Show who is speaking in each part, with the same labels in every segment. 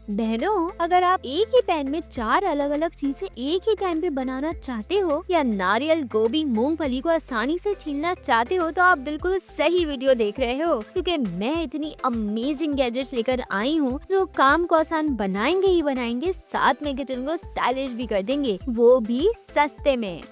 Speaker 1: बहनों, अगर आप एक ही पैन में 4 अलग अलग चीजें एक ही टाइम पे बनाना चाहते हो या नारियल, गोभी, मूंगफली को आसानी से छीलना चाहते हो तो आप बिल्कुल सही वीडियो देख रहे हो, क्योंकि मैं इतनी अमेजिंग गैजेट्स लेकर आई हूँ जो काम को आसान बनाएंगे ही बनाएंगे, साथ में किचन को स्टाइलिश भी कर देंगे, वो भी सस्ते में।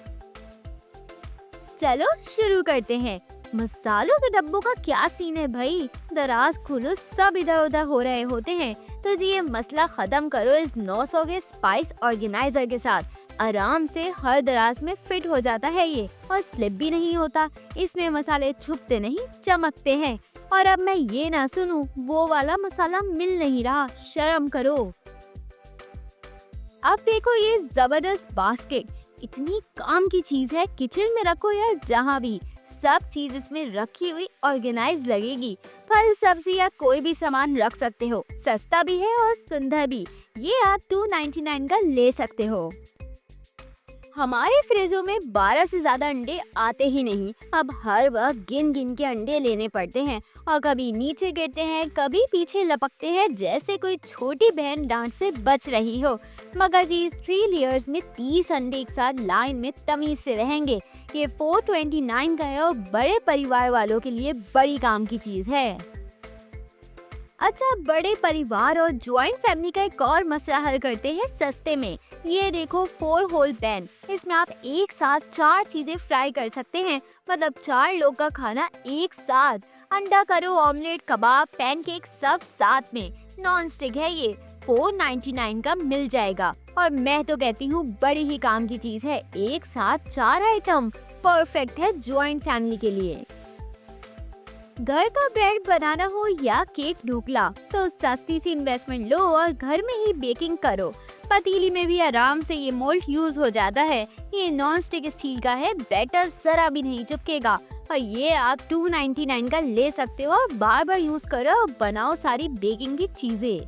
Speaker 1: चलो शुरू करते हैं। मसालों के डब्बों का क्या सीन है भाई, दराज खोलो सब इधर उधर हो रहे होते हैं। तो जी ये मसला खत्म करो इस 900 के स्पाइस ऑर्गेनाइजर के साथ। आराम से हर दराज में फिट हो जाता है ये और स्लिप भी नहीं होता। इसमें मसाले छुपते नहीं, चमकते हैं। और अब मैं ये ना सुनूं वो वाला मसाला मिल नहीं रहा, शर्म करो। अब देखो ये जबरदस्त बास्केट, इतनी काम की चीज है, किचन में रखो या जहाँ भी, सब चीज इसमें रखी हुई ऑर्गेनाइज लगेगी। फल, सब्जी या कोई भी सामान रख सकते हो, सस्ता भी है और सुंदर भी। ये आप 299 का ले सकते हो। हमारे फ्रिजों में 12 से ज्यादा अंडे आते ही नहीं। अब हर वक्त गिन गिन के अंडे लेने पड़ते हैं और कभी नीचे गिरते हैं, कभी पीछे लपकते हैं, जैसे कोई छोटी बहन डांट से बच रही हो। मगर जी 3 लेयर्स में 30 अंडे एक साथ लाइन में तमीज से रहेंगे। ये 429 का है और बड़े परिवार वालों के लिए बड़ी काम की चीज है। अच्छा, बड़े परिवार और ज्वाइंट फैमिली का एक और मसला हल करते हैं सस्ते में। ये देखो 4 होल पैन, इसमें आप एक साथ 4 चीजें फ्राई कर सकते हैं, मतलब 4 लोग का खाना एक साथ। अंडा करो, ऑमलेट, कबाब, पैनकेक सब साथ में। नॉन स्टिक है ये, 499 का मिल जाएगा। और मैं तो कहती हूँ बड़ी ही काम की चीज है, एक साथ 4 आइटम परफेक्ट है ज्वाइंट फैमिली के लिए। घर का ब्रेड बनाना हो या केक ढोकला, तो सस्ती सी इन्वेस्टमेंट लो और घर में ही बेकिंग करो। पतीली में भी आराम से ये मोल्ड यूज हो जाता है। ये नॉन स्टिक स्टील का है, बैटर जरा भी नहीं चिपकेगा। और ये आप 299 का ले सकते हो और बार बार यूज करो और बनाओ सारी बेकिंग की चीजें।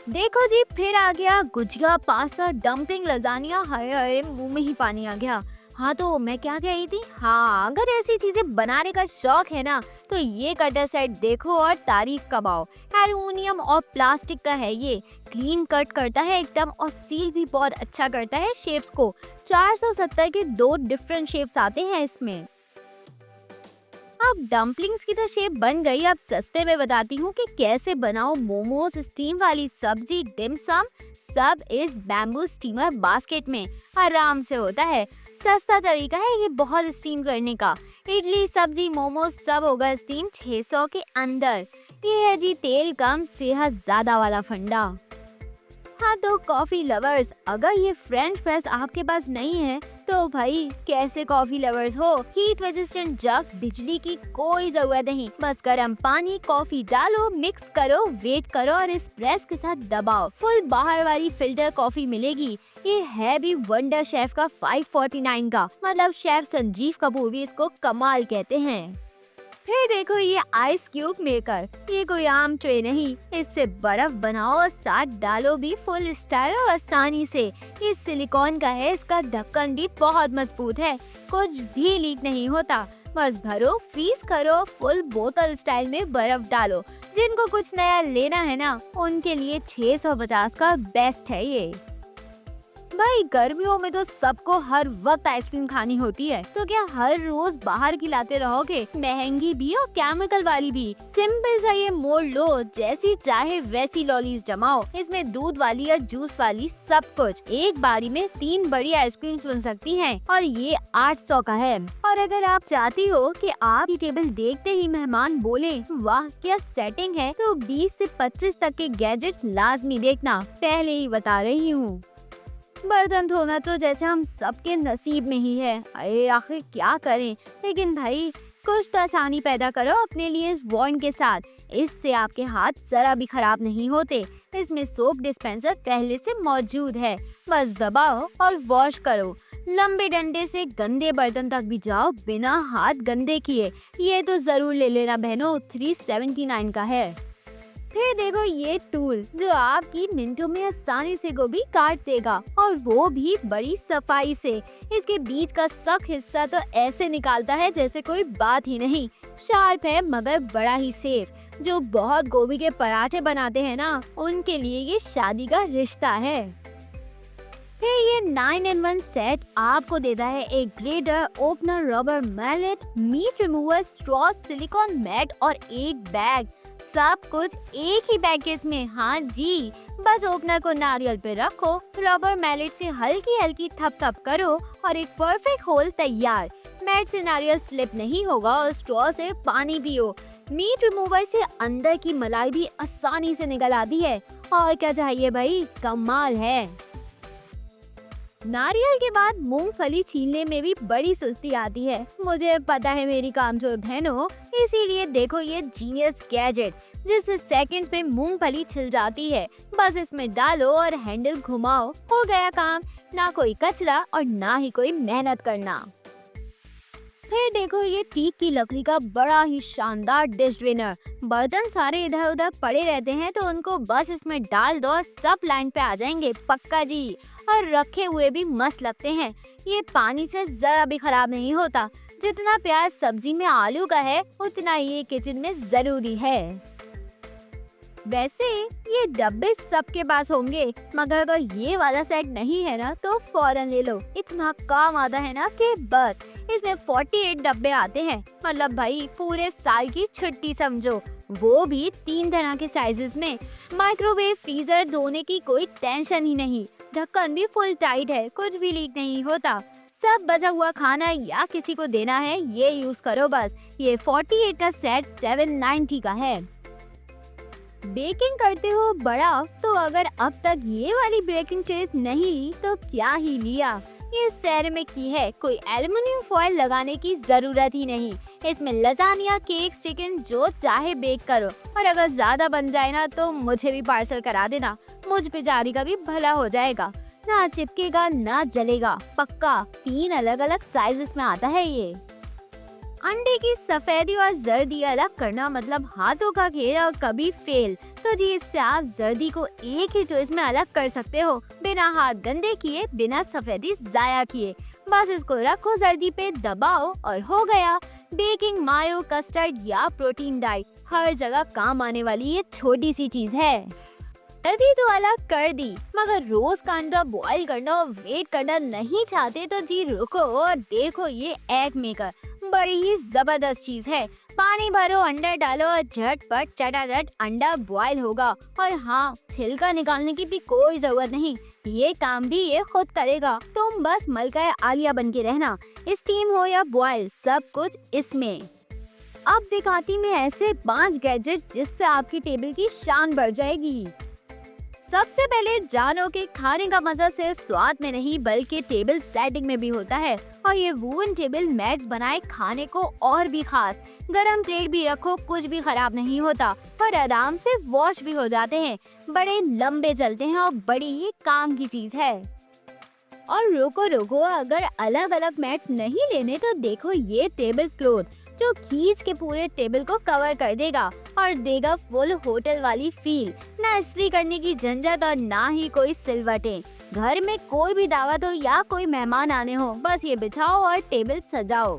Speaker 1: देखो जी फिर आ गया गुजिया, पास्ता, डम्पलिंग, लजानिया। हाय हाय, मुंह में ही पानी आ गया। हाँ तो मैं क्या कह रही थी, हाँ अगर ऐसी चीजें बनाने का शौक है ना तो ये कटर सेट देखो और तारीफ कमाओ। एल्युमिनियम और प्लास्टिक का है ये, क्लीन कट करता है एकदम और सील भी बहुत अच्छा करता है शेप्स को। 470 के 2 डिफरेंट शेप्स आते हैं इसमें। अब डम्पलिंग्स की तो शेप बन गई, अब सस्ते में बताती हूँ कि कैसे बनाओ मोमोज, स्टीम वाली सब्जी, डिम सम, सब इस बैम्बू स्टीमर बास्केट में आराम से होता है। सस्ता तरीका है ये बहुत स्टीम करने का। इडली, सब्जी, मोमोज सब होगा स्टीम 600 के अंदर। ये है जी तेल कम सेहत ज्यादा वाला फंडा। हाँ तो कॉफी लवर्स, अगर ये फ्रेंच प्रेस आपके पास नहीं है तो भाई कैसे कॉफी लवर्स हो। हीट रेजिस्टेंट जग, बिजली की कोई जरूरत नहीं, बस गर्म पानी, कॉफी डालो, मिक्स करो, वेट करो और इस प्रेस के साथ दबाओ, फुल बाहर वाली फिल्टर कॉफी मिलेगी। ये है भी वंडर शेफ का 549 का, मतलब शेफ संजीव कपूर भी इसको कमाल कहते हैं। फिर देखो ये आइस क्यूब मेकर, ये कोई आम ट्रे नहीं, इससे बर्फ बनाओ और साथ डालो भी फुल स्टाइल और आसानी से। ये सिलिकॉन का है, इसका ढक्कन भी बहुत मजबूत है, कुछ भी लीक नहीं होता। बस भरो, फ्रीज करो, फुल बोतल स्टाइल में बर्फ डालो। जिनको कुछ नया लेना है ना उनके लिए 650 का बेस्ट है ये। भाई गर्मियों में तो सबको हर वक्त आइसक्रीम खानी होती है, तो क्या हर रोज बाहर खिलाते रहोगे, महंगी भी और केमिकल वाली भी। सिंपल सा ये मोल्ड लो, जैसी चाहे वैसी लॉलीज जमाओ, इसमें दूध वाली या जूस वाली सब कुछ। एक बारी में 3 बड़ी आइसक्रीम बन सकती हैं और ये 800 का है। और अगर आप चाहती हो कि आपकी टेबल देखते ही मेहमान बोले वाह क्या सेटिंग है, तो 20 से 25 तक के गैजेट्स लाजमी देखना, पहले ही बता रही हूँ। बर्तन धोना तो जैसे हम सबके नसीब में ही है, अरे आखिर क्या करें। लेकिन भाई कुछ तो आसानी पैदा करो अपने लिए इस वॉन्ड के साथ, इससे आपके हाथ जरा भी खराब नहीं होते। इसमें सोप डिस्पेंसर पहले से मौजूद है, बस दबाओ और वॉश करो। लंबे डंडे से गंदे बर्तन तक भी जाओ बिना हाथ गंदे किए। ये तो जरूर ले लेना बहनों, 379 का है। फिर देखो ये टूल जो आपकी मिनटों में आसानी से गोभी काट देगा और वो भी बड़ी सफाई से। इसके बीच का सख्त हिस्सा तो ऐसे निकालता है जैसे कोई बात ही नहीं। शार्प है मगर बड़ा ही सेफ। जो बहुत गोभी के पराठे बनाते हैं ना, उनके लिए ये शादी का रिश्ता है। फिर ये 9 in 1 सेट आपको देता है एक grater, opener, rubber mallet, meat remover, straw, silicone mat और एक बैग। सब कुछ एक ही पैकेज में। हाँ जी, बस ओपनर को नारियल पे रखो, रबर मैलेट से हल्की हल्की थप थप करो और एक परफेक्ट होल तैयार। मैट से नारियल स्लिप नहीं होगा और स्ट्रॉ से पानी पियो। मीट रिमूवर से अंदर की मलाई भी आसानी से निकल आती है। और क्या चाहिए भाई, कमाल है। नारियल के बाद मूंगफली छीलने में भी बड़ी सुस्ती आती है। मुझे पता है मेरी कामचोर बहनों, इसीलिए देखो ये जीनियस गैजेट जिससे सेकंड्स में मूंगफली छिल जाती है। बस इसमें डालो और हैंडल घुमाओ, हो गया काम। ना कोई कचरा और ना ही कोई मेहनत करना। फिर देखो ये टीक की लकड़ी का बड़ा ही शानदार डिश ड्रेनर। बर्तन सारे इधर उधर पड़े रहते हैं तो उनको बस इसमें डाल दो और सब लाइन पे आ जाएंगे, पक्का जी। और रखे हुए भी मस्त लगते हैं। ये पानी से जरा भी खराब नहीं होता। जितना प्यार सब्जी में आलू का है, उतना ये किचन में जरूरी है। वैसे ये डब्बे सबके पास होंगे, मगर अगर ये वाला सेट नहीं है ना तो फौरन ले लो। इतना काम आता है ना कि बस। इसमें 48 डब्बे आते हैं, मतलब भाई पूरे साल की छुट्टी समझो। वो भी 3 तरह के साइजेस में। माइक्रोवेव, फ्रीजर धोने की कोई टेंशन ही नहीं। ढक्कन भी फुल टाइट है, कुछ भी लीक नहीं होता। सब बचा हुआ खाना या किसी को देना है, ये यूज करो बस। ये 48 का सेट 790 का है। बेकिंग करते हो बड़ा, तो अगर अब तक ये वाली बेकिंग ट्रेस नहीं ली तो क्या ही लिया। ये सेरेमिक की है, कोई एल्युमिनियम फॉइल लगाने की जरूरत ही नहीं। इसमें लजानिया, केक, चिकन जो चाहे बेक करो। और अगर ज्यादा बन जाए ना तो मुझे भी पार्सल करा देना, मुझ बेचारी का भी भला हो जाएगा। ना चिपकेगा ना जलेगा, पक्का। 3 अलग अलग साइजेस में आता है ये। अंडे की सफेदी और जर्दी अलग करना मतलब हाथों का खेल और कभी फेल। तो जी इससे आप जर्दी को एक ही ट्विस्ट में अलग कर सकते हो, बिना हाथ गंदे किए, बिना सफेदी जाया किए। बस इसको रखो जर्दी पे, दबाओ और हो गया। बेकिंग, मायो, कस्टर्ड या प्रोटीन डाइट, हर जगह काम आने वाली ये छोटी सी चीज है। जर्दी तो अलग कर दी, मगर रोज का अंडा बॉईल करना और वेट करना नहीं चाहते तो जी रुको और देखो ये एग मेकर। बड़ी ही जबरदस्त चीज है। पानी भरो, अंडा डालो और झटपट चटाचट अंडा बॉईल होगा। और हाँ, छिलका निकालने की भी कोई जरूरत नहीं, ये काम भी ये खुद करेगा। तुम बस मलका आलिया बन के रहना। स्टीम हो या बॉईल, सब कुछ इसमें। अब दिखाती मैं ऐसे 5 गैजेट्स जिससे आपकी टेबल की शान बढ़ जाएगी। सबसे पहले जानो कि खाने का मजा सिर्फ स्वाद में नहीं बल्कि टेबल सेटिंग में भी होता है। और ये वुडन टेबल मैट्स बनाए खाने को और भी खास। गरम प्लेट भी रखो, कुछ भी खराब नहीं होता और आराम से वॉश भी हो जाते हैं। बड़े लंबे चलते हैं और बड़ी ही काम की चीज है। और रोको रोको, अगर अलग अलग मैट्स नहीं लेने तो देखो ये टेबल क्लॉथ, जो खींच के पूरे टेबल को कवर कर देगा और देगा फुल होटल वाली फील। ना इस्त्री करने की झंझट और ना ही कोई सिलवटें। घर में कोई भी दावत हो या कोई मेहमान आने हो, बस ये बिछाओ और टेबल सजाओ।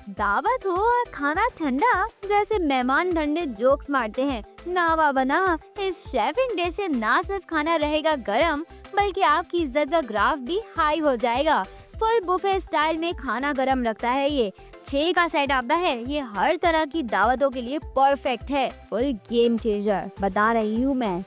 Speaker 1: दावत हो और खाना ठंडा, जैसे मेहमान ठंडे जोक्स मारते हैं। ना बाबा ना, इस शेफिंग डिश से ना सिर्फ खाना रहेगा गरम, बल्कि आपकी इज्जत का ग्राफ भी हाई हो जाएगा। फुल बुफे स्टाइल में खाना गरम रखता है ये। 6 का सेट आता है। ये हर तरह की दावतों के लिए परफेक्ट है। फुल गेम चेंजर, बता रही हूँ मैं।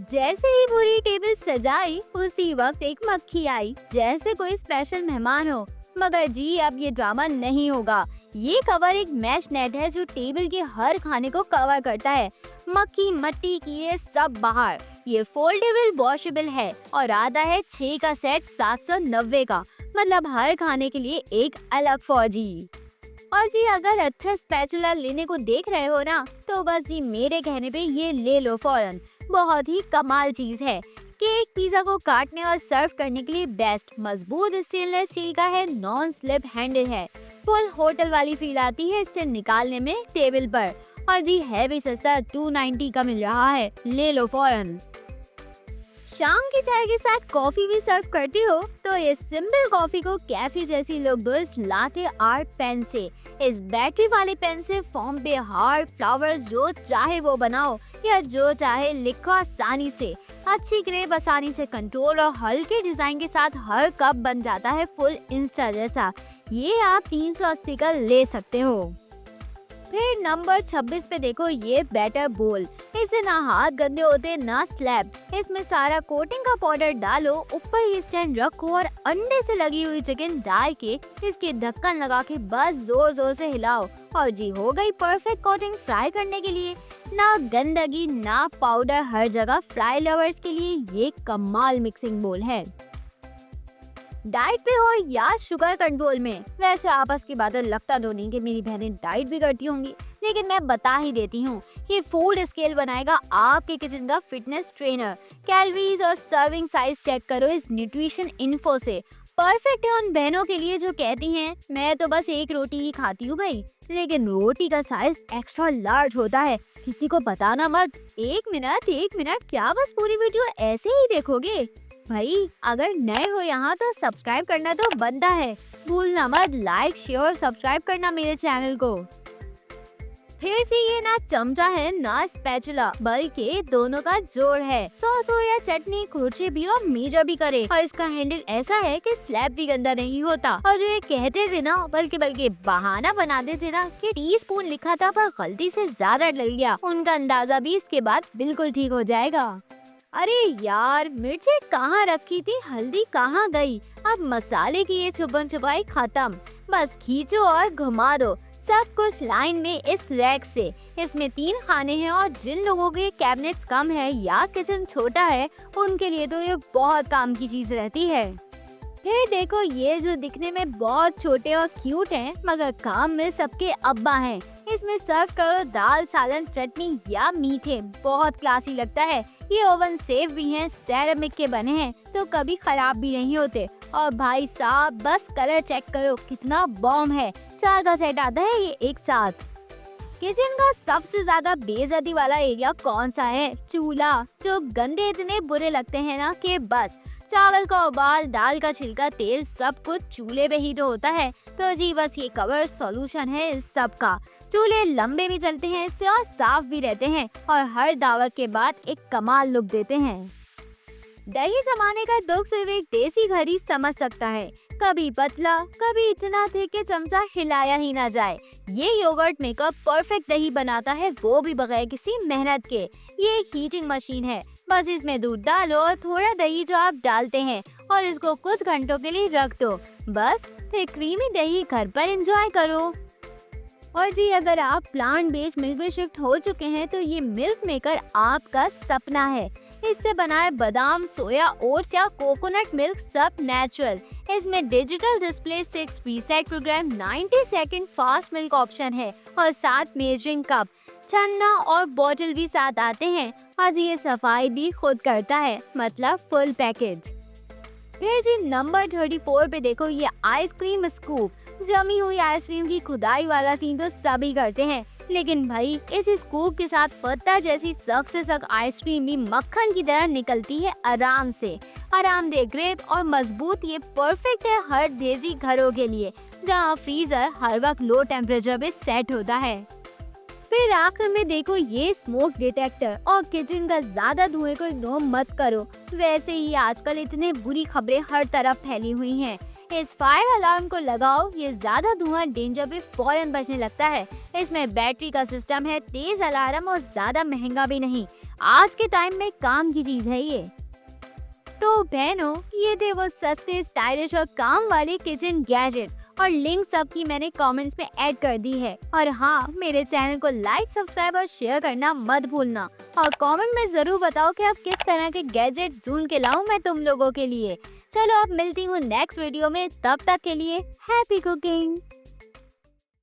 Speaker 1: जैसे ही पूरी टेबल सजाई, उसी वक्त एक मक्खी आई, जैसे कोई स्पेशल मेहमान हो। मगर जी अब ये ड्रामा नहीं होगा। ये कवर एक मैश नेट है जो टेबल के हर खाने को कवर करता है। मक्खी, मट्टी, कीड़े सब बाहर। ये फोल्डेबल, वॉशेबल है और आता है 6 का सेट 790 का, मतलब हर खाने के लिए एक अलग फौजी। और जी अगर अच्छा स्पैचुला लेने को देख रहे हो ना, तो बस जी मेरे कहने पे ये ले लो फौरन। बहुत ही कमाल चीज है। केक, पिज्जा को काटने और सर्व करने के लिए बेस्ट। मजबूत स्टेनलेस स्टील का है, नॉन स्लिप हैंडल है। फुल होटल वाली फील आती है इससे निकालने में टेबल पर। और जी है भी सस्ता, 290 का मिल रहा है, ले लो फौरन। शाम की चाय के साथ कॉफी भी सर्व करती हो तो ये सिंपल कॉफी को कैफे जैसी लुक दो इस लाटे आर्ट पेन से। इस बैटरी वाले पेन से फॉर्म पे हार्ट, फ्लावर्स जो चाहे वो बनाओ या जो चाहे लिखो आसानी से। अच्छी ग्रेप आसानी से कंट्रोल और हल्के डिजाइन के साथ हर कप बन जाता है फुल इंस्टा जैसा। ये आप 380 का ले सकते हो। फिर नंबर 26 पे देखो ये बैटर बोल। इससे ना हाथ गंदे होते ना स्लैब। इसमें सारा कोटिंग का पाउडर डालो, ऊपर ये स्टैंड रखो और अंडे से लगी हुई चिकन डाल के इसके ढक्कन लगा के बस जोर जोर से हिलाओ और जी हो गई परफेक्ट कोटिंग फ्राई करने के लिए। ना गंदगी ना पाउडर, हर जगह फ्राई लवर्स के लिए ये कमाल मिक्सिंग बोल है। डाइट पे हो या शुगर कंट्रोल में, वैसे आपस की बातें लगता तो नहीं कि मेरी बहनें डाइट भी करती होंगी, लेकिन मैं बता ही देती हूँ। ये फूड स्केल बनाएगा आपके किचन का फिटनेस ट्रेनर। कैलोरीज और सर्विंग साइज चेक करो इस न्यूट्रिशन इन्फो से। परफेक्ट है उन बहनों के लिए जो कहती हैं मैं तो बस एक रोटी ही खाती हूँ भाई, लेकिन रोटी का साइज एक्स्ट्रा लार्ज होता है, किसी को बताना मत। एक मिनट क्या बस पूरी वीडियो ऐसे ही देखोगे? भाई अगर नए हो यहाँ तो सब्सक्राइब करना तो बनता है, भूलना मत लाइक शेयर और सब्सक्राइब करना मेरे चैनल को। फिर से ये ना चमचा है ना स्पैचुला, बल्कि दोनों का जोड़ है। सॉस हो या चटनी, खुरचे भी और मेजर भी करे। और इसका हैंडल ऐसा है कि स्लैब भी गंदा नहीं होता। और जो ये कहते थे ना बल्कि बहाना बनाते थे ना कि टीस्पून लिखा था पर गलती से ज्यादा डल गया, उनका अंदाजा भी इसके बाद बिल्कुल ठीक हो जाएगा। अरे यार मिर्ची कहाँ रखी थी, हल्दी कहाँ गई? अब मसाले की ये छुपन छुपाई खत्म, बस खींचो और घुमा दो सब कुछ लाइन में इस रैक से। इसमें 3 खाने हैं और जिन लोगों के कैबिनेट्स कम है या किचन छोटा है उनके लिए तो ये बहुत काम की चीज रहती है। फिर देखो ये जो दिखने में बहुत छोटे और क्यूट हैं मगर काम में सबके अब्बा हैं। इसमें सर्व करो दाल, सालन, चटनी या मीठे, बहुत क्लासी लगता है। ये ओवन सेफ भी हैं, सेरेमिक के बने हैं तो कभी खराब भी नहीं होते। और भाई साहब बस कलर चेक करो कितना बॉम्ब है, 4 का सेट आता है ये एक साथ। किचन का सबसे ज्यादा बेइज्जती वाला एरिया कौन सा है? चूल्हा, जो गंदे इतने बुरे लगते हैं ना कि बस चावल का उबाल, दाल का छिलका, तेल सब कुछ चूल्हे पे ही तो होता है। तो जी बस ये कवर सॉल्यूशन है इस सब का। चूल्हे लंबे भी चलते हैं इससे और साफ भी रहते हैं और हर दावत के बाद एक कमाल लुक देते हैं। दही जमाने का दुख सिर्फ एक देसी घर ही समझ सकता है, कभी पतला कभी इतना थिक कि चमचा हिलाया ही ना जाए। ये योगर्ट मेकर परफेक्ट दही बनाता है, वो भी बगैर किसी मेहनत के। ये एक हीटिंग मशीन है, बस इसमें दूध डालो और थोड़ा दही जो आप डालते हैं और इसको कुछ घंटों के लिए रख दो, बस फिर क्रीमी दही घर पर एंजॉय करो। और जी अगर आप प्लांट बेस्ड मिल्क पे शिफ्ट हो चुके हैं तो ये मिल्क मेकर आपका सपना है। इससे बनाए बादाम, सोया, ओट्स या कोकोनट मिल्क सब नेचुरल। इसमें digital display, 6 preset programme, 90 second fast milk option है और साथ मेजरिंग कप, छन्ना और बोतल भी साथ आते हैं। और ये सफाई भी खुद करता है, मतलब फुल पैकेज। फिर जी नंबर 34 पे देखो ये आइसक्रीम स्कूप। जमी हुई आइसक्रीम की खुदाई वाला सीन तो सभी करते हैं, लेकिन भाई इस स्कूप के साथ पत्ता जैसी सख्त से सख्त आइसक्रीम भी मक्खन की तरह निकलती है आराम से। आरामदेह ग्रिप और मजबूत, ये परफेक्ट है हर देसी घरों के लिए जहाँ फ्रीजर हर वक्त लो टेम्परेचर पे सेट होता है। फिर आखिर में देखो ये स्मोक डिटेक्टर। और किचन का ज्यादा धुएं को इग्नोर मत करो, वैसे ही आजकल इतने बुरी खबरें हर तरफ फैली हुई हैं। इस फायर अलार्म को लगाओ, ये ज्यादा धुआं डेंजर पे फौरन बचने लगता है। इसमें बैटरी का सिस्टम है, तेज अलार्म और ज्यादा महंगा भी नहीं। आज के टाइम में काम की चीज है ये। तो बहनों ये थे वो सस्ते, स्टाइलिश और काम वाले किचन गैजेट्स और लिंक सबकी मैंने कमेंट्स में ऐड कर दी है। और हाँ, मेरे चैनल को लाइक, सब्सक्राइब और शेयर करना मत भूलना। और कमेंट में जरूर बताओ कि आप किस तरह के गैजेट्स ढूंढ के लाऊं मैं तुम लोगों के लिए। चलो अब मिलती हूँ नेक्स्ट वीडियो में, तब तक के लिए हैप्पी कुकिंग।